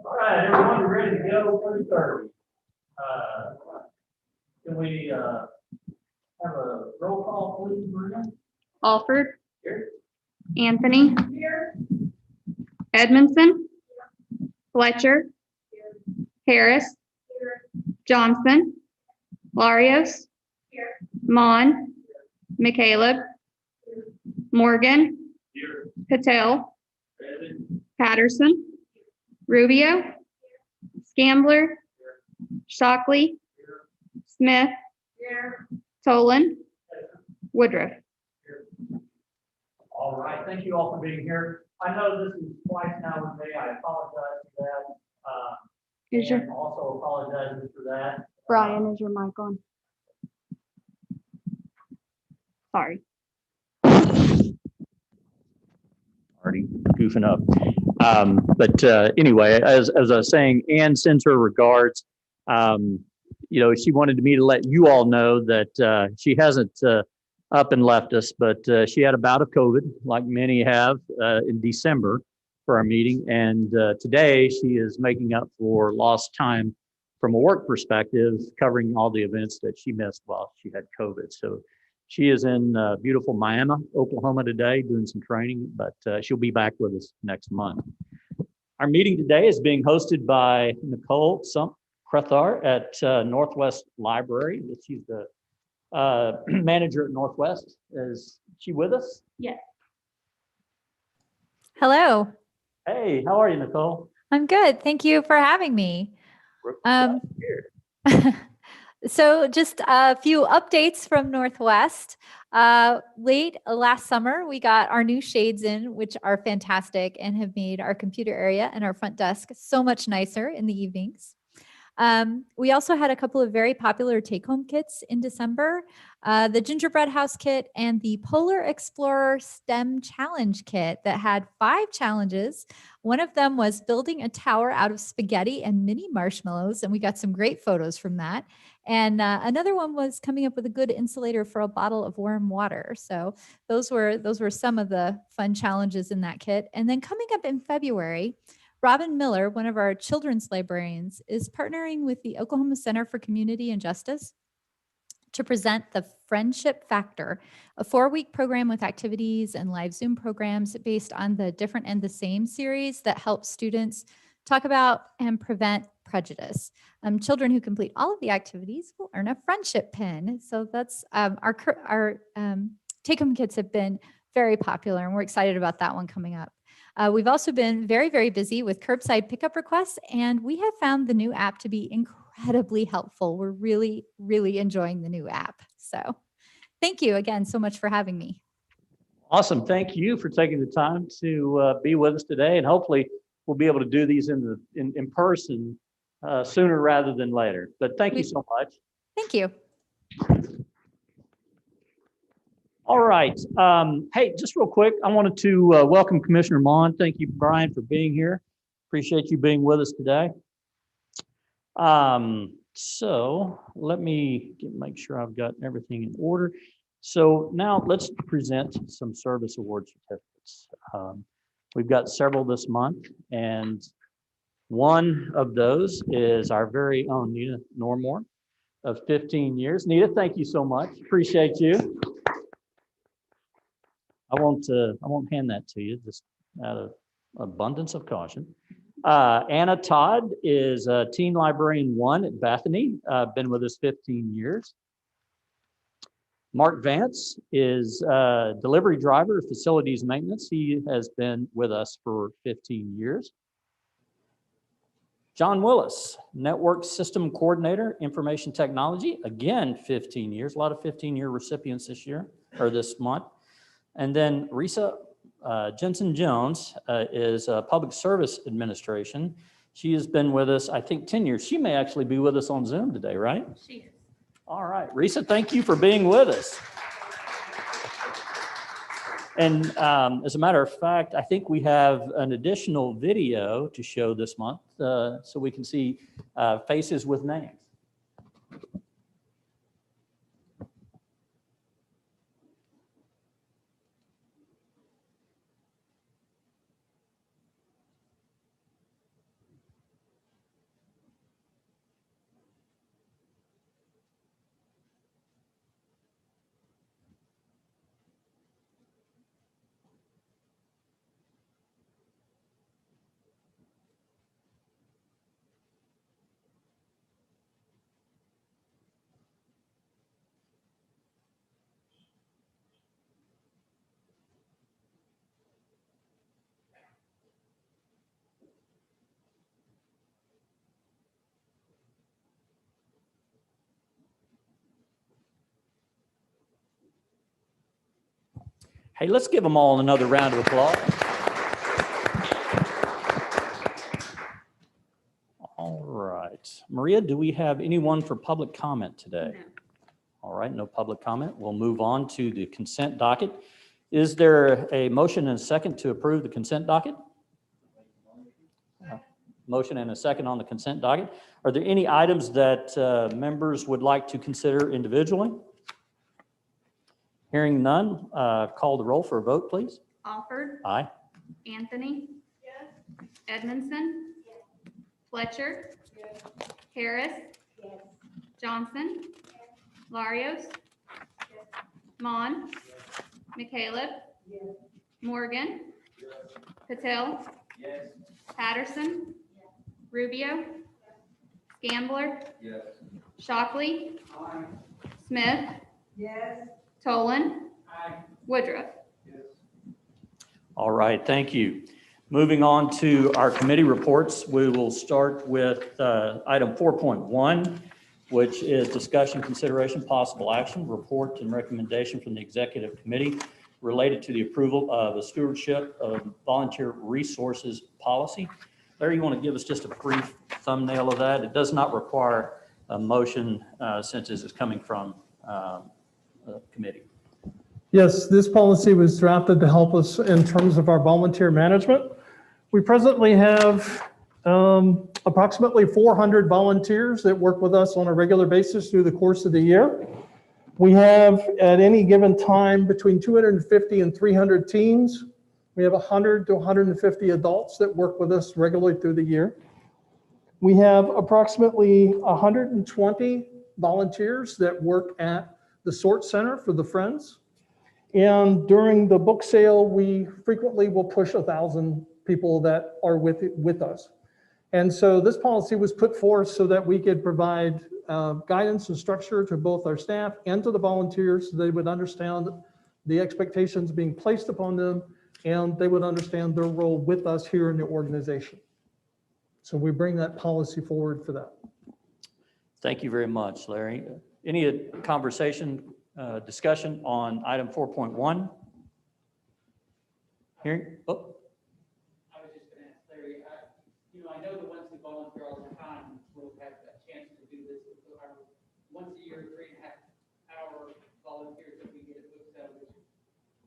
All right, everyone, we're ready to go for the 30. Can we have a roll call, please, Maria? Alford. Here. Anthony. Here. Edmondson. Fletcher. Harris. Johnson. Larios. Mon. McCaleb. Morgan. Here. Patel. Ready. Patterson. Rubio. Scambler. Shockley. Smith. Tolan. Woodruff. All right, thank you all for being here. I know this is twice now with me. I apologize for that. Is your And also apologize for that. Brian, is your mic on? Sorry. Already goofing up. But anyway, as I was saying, Ann sends her regards. You know, she wanted me to let you all know that she hasn't up and left us, but she had a bout of COVID, like many have in December for our meeting. And today she is making up for lost time from a work perspective, covering all the events that she missed while she had COVID. So she is in beautiful Miami, Oklahoma today, doing some training, but she'll be back with us next month. Our meeting today is being hosted by Nicole Crethar at Northwest Library. She's the manager at Northwest. Is she with us? Yes. Hello, Hey, how are you, Nicole? I'm good. Thank you for having me. We're glad you're here. So just a few updates from Northwest. Late last summer, we got our new shades in, which are fantastic and have made our computer area and our front desk so much nicer in the evenings. We also had a couple of very popular take-home kits in December, the Gingerbread House kit and the Polar Explorer STEM Challenge kit that had 5 challenges. One of them was building a tower out of spaghetti and mini marshmallows, and we got some great photos from that. And another one was coming up with a good insulator for a bottle of warm water. So those were some of the fun challenges in that kit. And then coming up in February, Robin Miller, one of our children's librarians, is partnering with the Oklahoma Center for Community and Justice to present the Friendship Factor, a 4-week program with activities and live Zoom programs based on the Different and the Same series that helps students talk about and prevent prejudice. Children who complete all of the activities will earn a friendship pin. So that's our take-home kits have been very popular, and we're excited about that one coming up. We've also been very, very busy with curbside pickup requests, and we have found the new app to be incredibly helpful. We're really, really enjoying the new app. So thank you again so much for having me. Awesome. Thank you for taking the time to be with us today, and hopefully we'll be able to do these in person sooner rather than later. But thank you so much. Thank you. All right. Hey, just real quick, I wanted to welcome Commissioner Mon. Thank you, Brian, for being here. Appreciate you being with us today. So let me make sure I've got everything in order. So now let's present some service award certificates. We've got several this month, and one of those is our very own Nina Normore of 15 years. Nita, thank you so much. Appreciate you. I won't hand that to you just out of abundance of caution. Anna Todd is a teen librarian 1 at Bethany, been with us 15 years. Mark Vance is a delivery driver, facilities maintenance. He has been with us for 15 years. John Willis, network system coordinator, information technology, again, 15 years, a lot of 15-year recipients this year, or this month. And then Risa Jensen Jones is public service administration. She has been with us, I think, 10 years. She may actually be with us on Zoom today, right? She is. All right, Risa, thank you for being with us. And as a matter of fact, I think we have an additional video to show this month so we can see faces with names. Hey, let's give them all another round of applause. All right. Maria, do we have anyone for public comment today? No. All right, no public comment. We'll move on to the consent docket. Is there a motion and a second to approve the consent docket? Motion and a second on the consent docket. Are there any items that members would like to consider individually? Hearing none, call the roll for a vote, please. Alford, Aye. Anthony. Yes. Edmondson. Yes. Fletcher. Yes. Harris. Yes. Johnson. Yes. Larios. Yes. Mon. Yes. McCaleb. Yes. Morgan. Yes. Patel. Yes. Patterson. Yes. Rubio. Yes. Gambler. Yes. Shockley. Aye. Smith. Yes. Tolan. Aye. Woodruff. Yes. All right, thank you. Moving on to our committee reports, we will start with item 4.1, which is discussion, consideration, possible action, report and recommendation from the executive committee related to the approval of a stewardship of volunteer resources policy. Larry, you want to give us just a brief thumbnail of that? It does not require a motion since this is coming from committee. Yes, this policy was drafted to help us in terms of our volunteer management. We presently have approximately 400 volunteers that work with us on a regular basis through the course of the year. We have at any given time between 250 and 300 teens. We have 100 to 150 adults that work with us regularly through the year. We have approximately 120 volunteers that work at the Sort Center for the Friends. And during the book sale, we frequently will push 1,000 people that are with us. And so this policy was put forth so that we could provide guidance and structure to both our staff and to the volunteers so they would understand the expectations being placed upon them and they would understand their role with us here in the organization. So we bring that policy forward for that. Thank you very much, Larry. Any conversation, discussion on item 4.1? Hearing, oh. I was just going to ask Larry, I know the ones who volunteer all the time will have a chance to do this. Our once a year, 3.5-hour volunteers that we get at book sale, which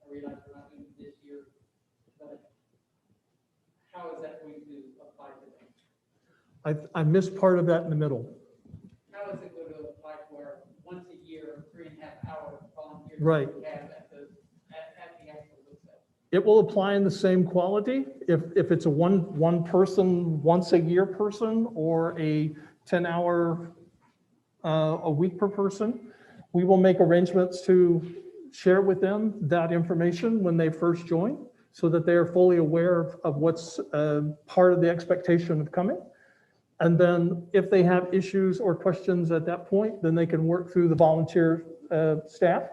I realize we're not doing this year, but how is that going to apply to them? I missed part of that in the middle. How is it going to apply for once a year, 3.5-hour volunteers? Right. We have at the actual book sale? It will apply in the same quality if it's a one person, once a year person, or a 10-hour a week per person. We will make arrangements to share with them that information when they first join, so that they are fully aware of what's part of the expectation of coming. And then if they have issues or questions at that point, then they can work through the volunteer staff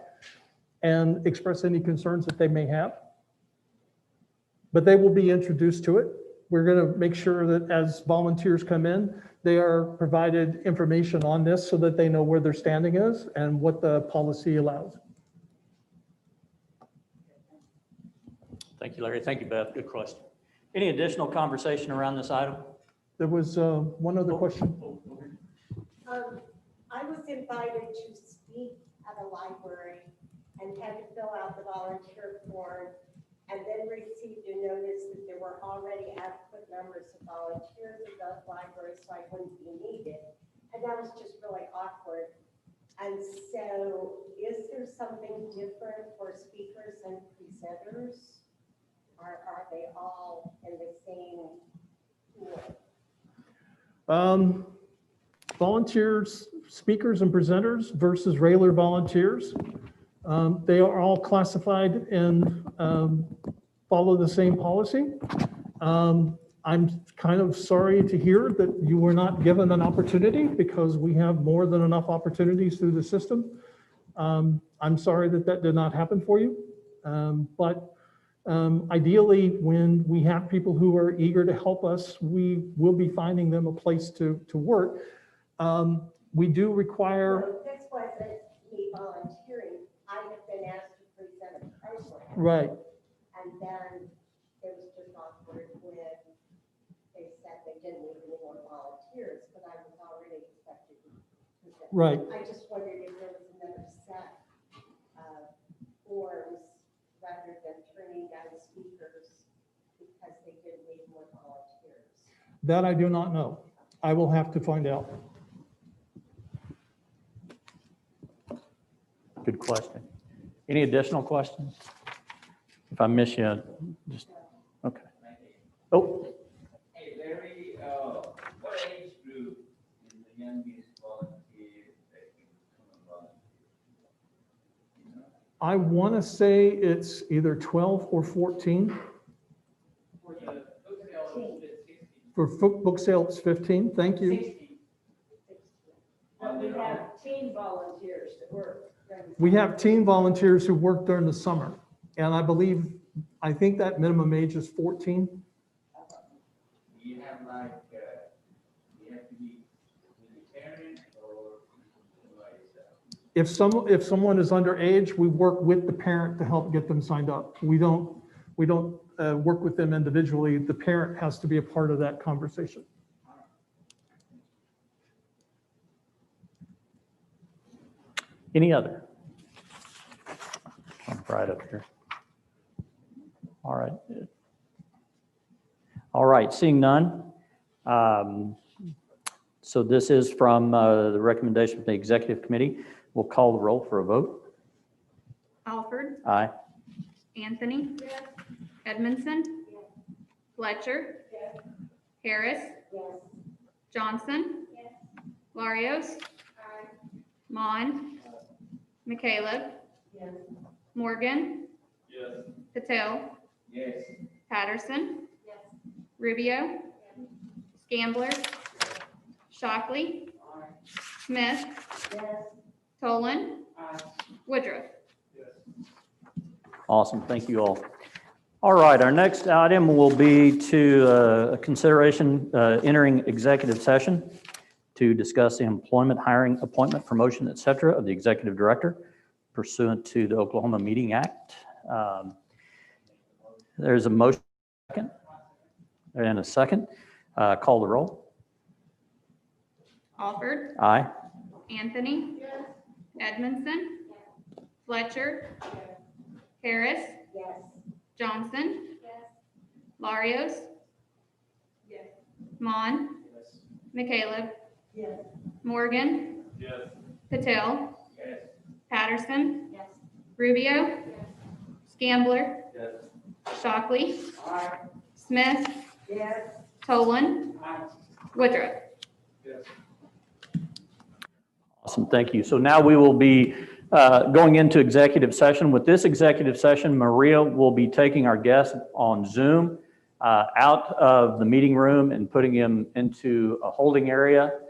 and express any concerns that they may have. But they will be introduced to it. We're going to make sure that as volunteers come in, they are provided information on this so that they know where their standing is and what the policy allows. Thank you, Larry. Thank you, Beth. Good question. Any additional conversation around this item? There was one other question. I was invited to speak at a library and had to fill out the volunteer form, and then received a notice that there were already adequate numbers of volunteers at the library, so I wouldn't be needed. And that was just really awkward. And so is there something different for speakers and presenters? Are they all in the same pool? Volunteers, speakers and presenters versus regular volunteers. They are all classified and follow the same policy. I'm kind of sorry to hear that you were not given an opportunity, because we have more than enough opportunities through the system. I'm sorry that that did not happen for you. But ideally, when we have people who are eager to help us, we will be finding them a place to work. We do require. Well, this wasn't me volunteering. I have been asked to present a program. Right, And then it was just awkward when they said they didn't need any more volunteers, but I was already expected to present. right. I just wondered if there was another set of forms rather than turning down speakers because they didn't need more volunteers. That I do not know. I will have to find out. Good question. Any additional questions? If I miss you, just, okay. Oh, Hey, Larry, what age group is the youngest volunteer that can come and volunteer? I want to say it's either 12 or 14. For the book sale, it's 16. For book sale, it's 15. Thank you. 16. But we have teen volunteers that work. We have teen volunteers who work during the summer. And I think that minimum age is 14. Do you have like, you have to be with the parent or somebody else? If someone is underage, we work with the parent to help get them signed up. We don't work with them individually. The parent has to be a part of that conversation. any other? I'm right up here. All right. All right, seeing none. So this is from the recommendation of the executive committee. We'll call the roll for a vote. Alford, Aye. Anthony, Edmondson, Fletcher, Harris, Johnson, Larios, Mon, McCaleb, Morgan, Patel, Yes. Patterson, Rubio, Scambler, Shockley, Smith, Tolan, Woodruff. Awesome, thank you all. All right, our next item will be to consideration entering executive session to discuss the employment, hiring, appointment, promotion, et cetera, of the executive director pursuant to the Oklahoma Meeting Act. There's a motion and a second. Call the roll. Alford, Aye. Anthony, Edmondson, Fletcher, Harris, Johnson, Larios, Mon, McCaleb, Yes. Morgan, Yes. Patel, Yes. Patterson, Yes. Rubio, Scambler, Yes. Shockley, Aye. Smith, Yes. Tolan, Aye. Woodruff. Yes. Awesome, thank you. So now we will be going into executive session. With this executive session, Maria will be taking our guest on Zoom out of the meeting room and putting him into a holding area.